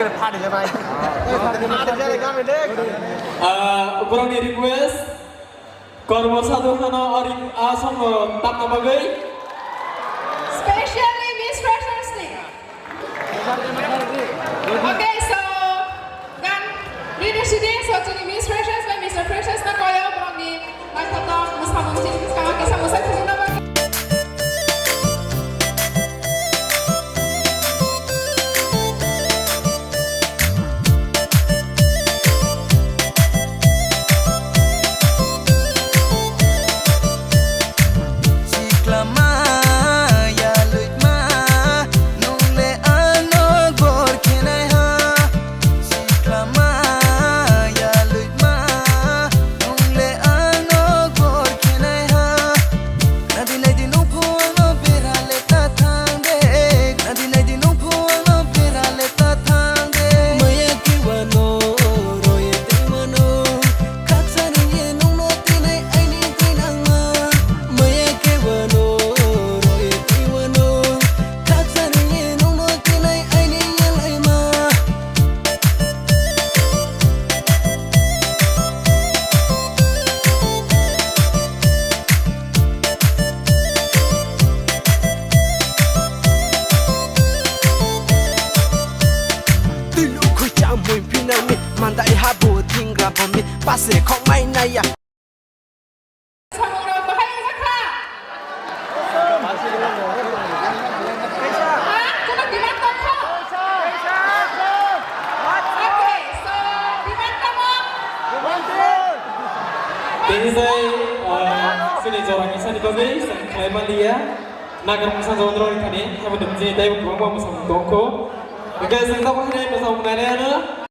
Pad aja main. Pad aja legal mendek. Kurang di request. Korban satu hana orang asam tak nama gay. Especially Miss Freshers nih. Okay, so kan di sini so jadi Miss Freshers dan Mr. Freshers na koyo kurang di nagtatak musama musik sekarang kisah musik sih nama. Mandai habu tinggal bumi pasir kong main naya. Samura bahaya sakha. Kuna di mana kok? Okay, so di mana mo? Ini saya sini orang Islam di Bali, saya Malia. Nagar musa jawandro ini, saya berdiri di dalam rumah musa toko. Guys, saya tak pernah bersama dengan